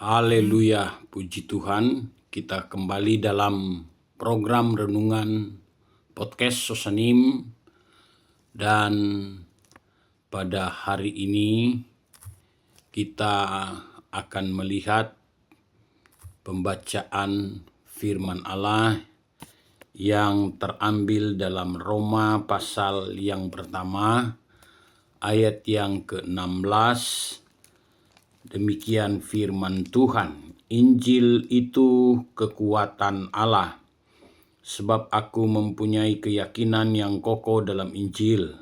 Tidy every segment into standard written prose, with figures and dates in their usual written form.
Haleluya, puji Tuhan. Kita kembali dalam program renungan podcast Sosanim, dan pada hari ini kita akan melihat pembacaan firman Allah yang terambil dalam Roma pasal yang pertama ayat yang ke-16. Demikian firman Tuhan, Injil itu kekuatan Allah, sebab aku mempunyai keyakinan yang kokoh dalam Injil,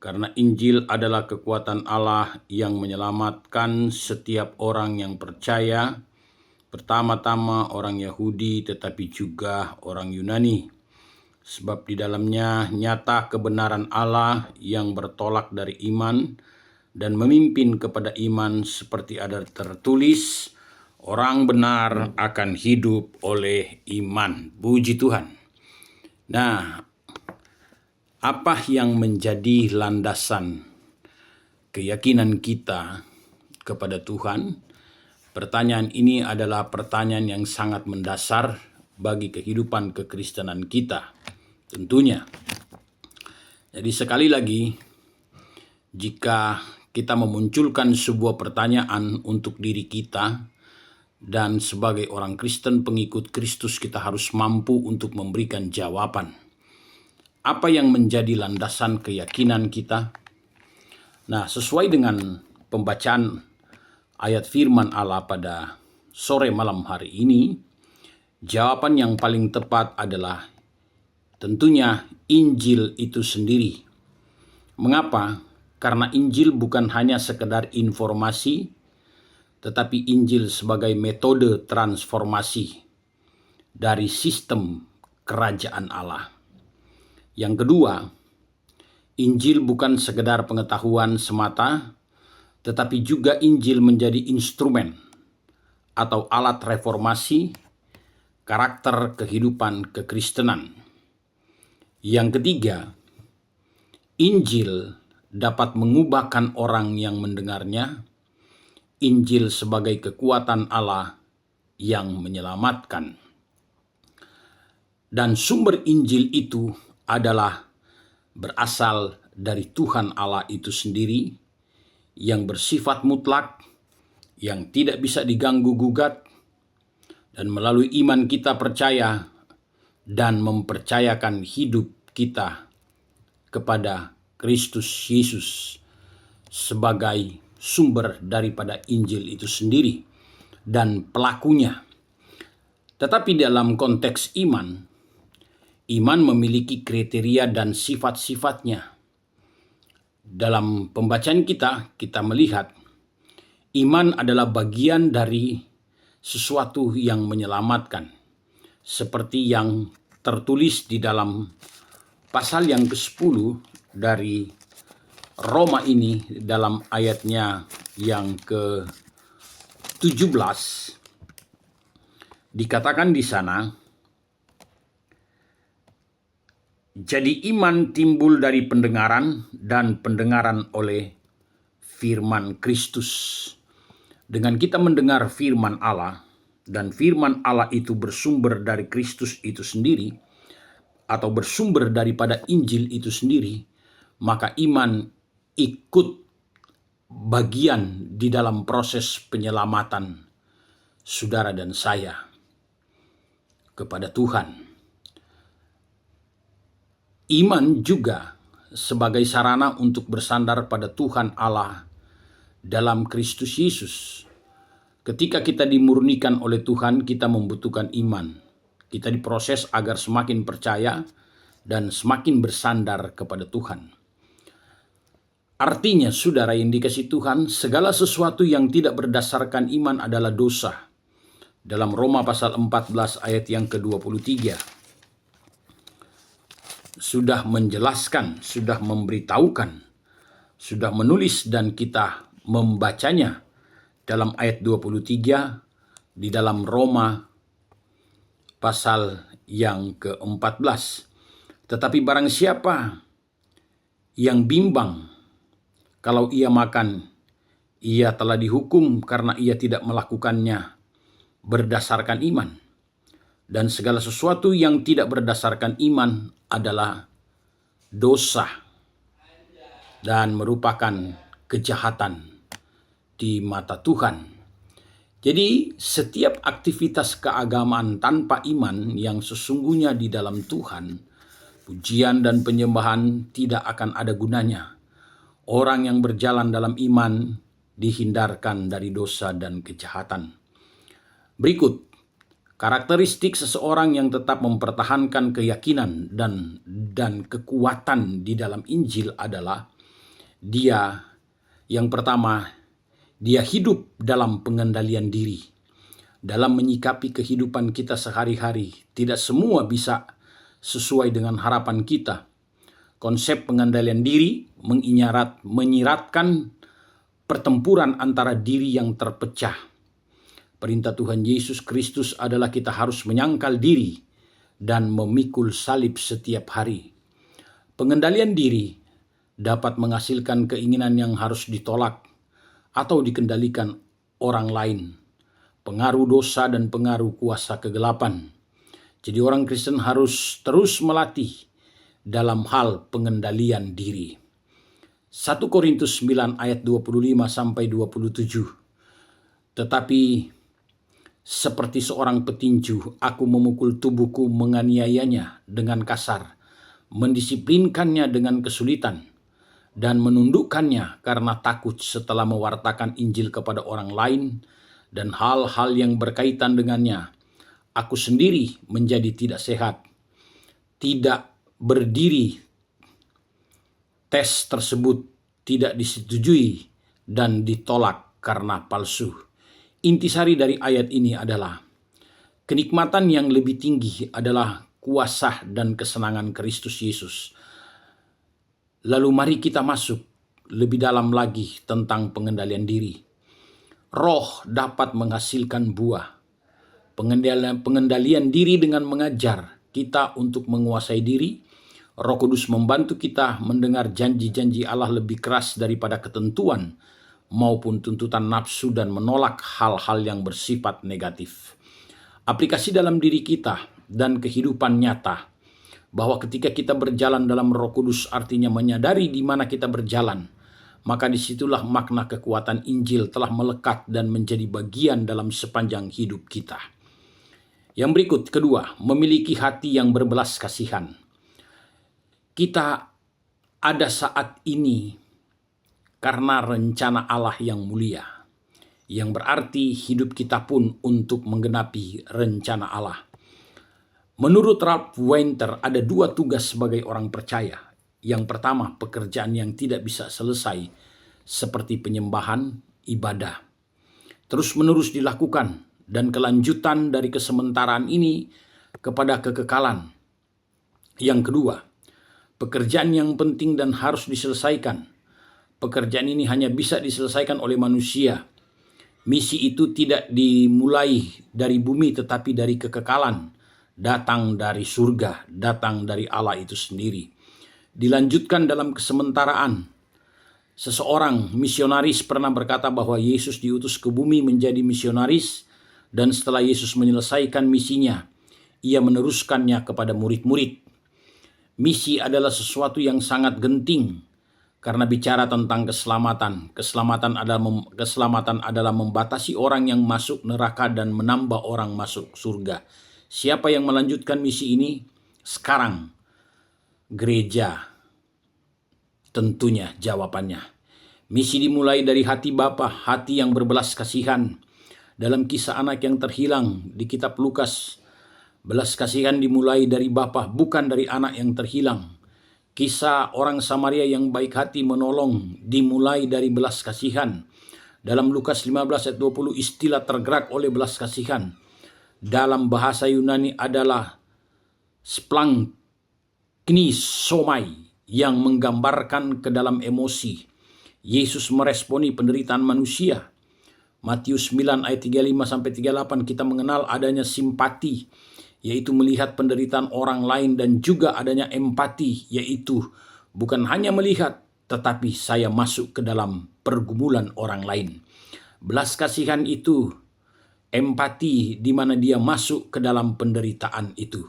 karena Injil adalah kekuatan Allah yang menyelamatkan setiap orang yang percaya, pertama-tama orang Yahudi tetapi juga orang Yunani. Sebab di dalamnya nyata kebenaran Allah yang bertolak dari iman dan memimpin kepada iman, seperti ada tertulis, orang benar akan hidup oleh iman. Puji Tuhan. Nah, apa yang menjadi landasan keyakinan kita kepada Tuhan? Pertanyaan ini adalah pertanyaan yang sangat mendasar bagi kehidupan kekristenan kita, tentunya. Jadi sekali lagi, jika kita memunculkan sebuah pertanyaan untuk diri kita, dan sebagai orang Kristen pengikut Kristus kita harus mampu untuk memberikan jawaban. Apa yang menjadi landasan keyakinan kita? Nah, sesuai dengan pembacaan ayat firman Allah pada sore malam hari ini, jawaban yang paling tepat adalah tentunya Injil itu sendiri. Mengapa? Karena Injil bukan hanya sekedar informasi, tetapi Injil sebagai metode transformasi dari sistem kerajaan Allah. Yang kedua, Injil bukan sekedar pengetahuan semata, tetapi juga Injil menjadi instrumen atau alat reformasi karakter kehidupan kekristenan. Yang ketiga, Injil dapat mengubahkan orang yang mendengarnya. Injil sebagai kekuatan Allah yang menyelamatkan. Dan sumber Injil itu adalah berasal dari Tuhan Allah itu sendiri, yang bersifat mutlak, yang tidak bisa diganggu-gugat, dan melalui iman kita percaya dan mempercayakan hidup kita kepada Kristus Yesus sebagai sumber daripada Injil itu sendiri dan pelakunya. Tetapi dalam konteks iman, iman memiliki kriteria dan sifat-sifatnya. Dalam pembacaan kita melihat iman adalah bagian dari sesuatu yang menyelamatkan, seperti yang tertulis di dalam pasal yang ke-10 dari Roma ini, dalam ayatnya yang ke-17, dikatakan di sana, jadi iman timbul dari pendengaran, dan pendengaran oleh firman Kristus. Dengan kita mendengar firman Allah, dan firman Allah itu bersumber dari Kristus itu sendiri, atau bersumber daripada Injil itu sendiri, maka iman ikut bagian di dalam proses penyelamatan saudara dan saya kepada Tuhan. Iman juga sebagai sarana untuk bersandar pada Tuhan Allah dalam Kristus Yesus. Ketika kita dimurnikan oleh Tuhan, kita membutuhkan iman. Kita diproses agar semakin percaya dan semakin bersandar kepada Tuhan. Artinya, saudara yang dikasihi Tuhan, segala sesuatu yang tidak berdasarkan iman adalah dosa. Dalam Roma pasal 14 ayat yang ke-23. Sudah menjelaskan, sudah memberitahukan, sudah menulis, dan kita membacanya dalam ayat 23 di dalam Roma pasal yang ke-14. Tetapi barang siapa yang bimbang kalau ia makan Ia telah dihukum karena ia tidak melakukannya berdasarkan iman. Dan segala sesuatu yang tidak berdasarkan iman adalah dosa dan merupakan kejahatan di mata Tuhan. Jadi setiap aktivitas keagamaan tanpa iman yang sesungguhnya di dalam Tuhan, pujian dan penyembahan tidak akan ada gunanya. Orang yang berjalan dalam iman dihindarkan dari dosa dan kejahatan. Berikut karakteristik seseorang yang tetap mempertahankan keyakinan dan kekuatan di dalam Injil adalah yang pertama, dia hidup dalam pengendalian diri. Dalam menyikapi kehidupan kita sehari-hari, tidak semua bisa sesuai dengan harapan kita. Konsep pengendalian diri menyiratkan pertempuran antara diri yang terpecah. Perintah Tuhan Yesus Kristus adalah kita harus menyangkal diri dan memikul salib setiap hari. Pengendalian diri dapat menghasilkan keinginan yang harus ditolak atau dikendalikan orang lain, pengaruh dosa dan pengaruh kuasa kegelapan. Jadi orang Kristen harus terus melatih dalam hal pengendalian diri. 1 Korintus 9 ayat 25 sampai 27. Tetapi seperti seorang petinju, aku memukul tubuhku, menganiayanya dengan kasar, mendisiplinkannya dengan kesulitan, dan menundukkannya karena takut setelah mewartakan Injil kepada orang lain dan hal-hal yang berkaitan dengannya. Aku sendiri menjadi tidak sehat, tidak berdiri. Tes tersebut tidak disetujui dan ditolak karena palsu. Intisari dari ayat ini adalah kenikmatan yang lebih tinggi adalah kuasa dan kesenangan Kristus Yesus. Lalu mari kita masuk lebih dalam lagi tentang pengendalian diri. Roh dapat menghasilkan buah. Pengendalian diri dengan mengajar kita untuk menguasai diri. Roh Kudus membantu kita mendengar janji-janji Allah lebih keras daripada ketentuan maupun tuntutan nafsu dan menolak hal-hal yang bersifat negatif. Aplikasi dalam diri kita dan kehidupan nyata, bahwa ketika kita berjalan dalam Roh Kudus artinya menyadari di mana kita berjalan, maka disitulah makna kekuatan Injil telah melekat dan menjadi bagian dalam sepanjang hidup kita. Yang berikut, kedua, memiliki hati yang berbelas kasihan. Kita ada saat ini karena rencana Allah yang mulia, yang berarti hidup kita pun untuk menggenapi rencana Allah. Menurut Ralph Winter, ada dua tugas sebagai orang percaya. Yang pertama, pekerjaan yang tidak bisa selesai, seperti penyembahan, ibadah, terus-menerus dilakukan, dan kelanjutan dari kesementaraan ini kepada kekekalan. Yang kedua, pekerjaan yang penting dan harus diselesaikan. Pekerjaan ini hanya bisa diselesaikan oleh manusia. Misi itu tidak dimulai dari bumi tetapi dari kekekalan, datang dari surga, datang dari Allah itu sendiri. Dilanjutkan dalam kesementaraan. Seseorang misionaris pernah berkata bahwa Yesus diutus ke bumi menjadi misionaris, dan setelah Yesus menyelesaikan misinya, ia meneruskannya kepada murid-murid. Misi adalah sesuatu yang sangat genting, karena bicara tentang keselamatan. Keselamatan adalah membatasi orang yang masuk neraka dan menambah orang masuk surga. Siapa yang melanjutkan misi ini? Sekarang, gereja. Tentunya jawabannya. Misi dimulai dari hati Bapa, hati yang berbelas kasihan. Dalam kisah anak yang terhilang di kitab Lukas, belas kasihan dimulai dari Bapa, bukan dari anak yang terhilang. Kisah orang Samaria yang baik hati menolong dimulai dari belas kasihan. Dalam Lukas 15 ayat 20, istilah tergerak oleh belas kasihan dalam bahasa Yunani adalah splanknisomai, yang menggambarkan ke dalam emosi. Yesus meresponi penderitaan manusia. Matius 9 ayat 35-38 kita mengenal adanya simpati, yaitu melihat penderitaan orang lain, dan juga adanya empati, yaitu bukan hanya melihat tetapi saya masuk ke dalam pergumulan orang lain. Belas kasihan itu empati di mana dia masuk ke dalam penderitaan itu.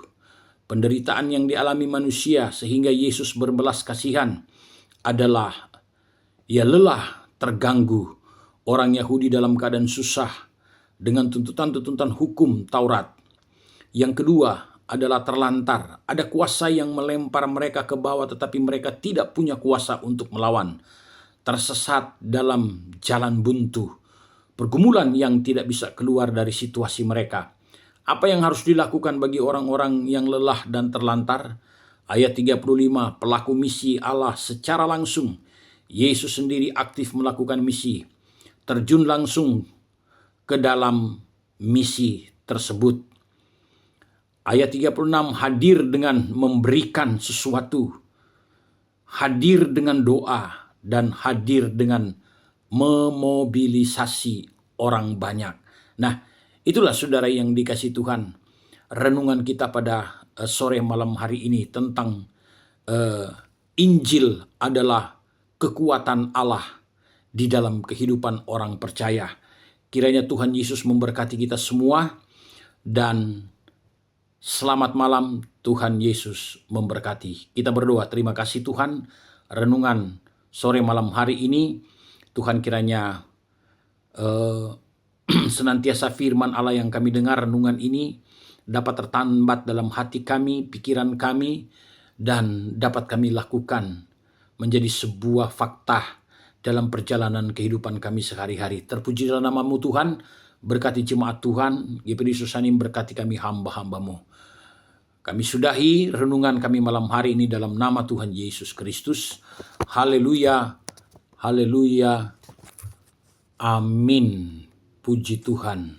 Penderitaan yang dialami manusia sehingga Yesus berbelas kasihan adalah ia lelah, terganggu. Orang Yahudi dalam keadaan susah dengan tuntutan-tuntutan hukum Taurat. Yang kedua adalah terlantar. Ada kuasa yang melempar mereka ke bawah tetapi mereka tidak punya kuasa untuk melawan. Tersesat dalam jalan buntu. Pergumulan yang tidak bisa keluar dari situasi mereka. Apa yang harus dilakukan bagi orang-orang yang lelah dan terlantar? Ayat 35, pelaku misi Allah secara langsung. Yesus sendiri aktif melakukan misi. Terjun langsung ke dalam misi tersebut. Ayat 36, hadir dengan memberikan sesuatu, hadir dengan doa, dan hadir dengan memobilisasi orang banyak. Nah, itulah saudara yang dikasihi Tuhan, renungan kita pada sore malam hari ini tentang Injil adalah kekuatan Allah di dalam kehidupan orang percaya. Kiranya Tuhan Yesus memberkati kita semua, dan selamat malam, Tuhan Yesus memberkati. Kita berdoa, terima kasih Tuhan, renungan sore malam hari ini, Tuhan kiranya senantiasa firman Allah yang kami dengar, renungan ini dapat tertambat dalam hati kami, pikiran kami, dan dapat kami lakukan menjadi sebuah fakta dalam perjalanan kehidupan kami sehari-hari. Terpujilah nama-Mu Tuhan, berkati jemaat Tuhan, GPD Susanim, berkati kami hamba-hamba-Mu. Kami sudahi renungan kami malam hari ini dalam nama Tuhan Yesus Kristus. Haleluya, haleluya, amin. Puji Tuhan.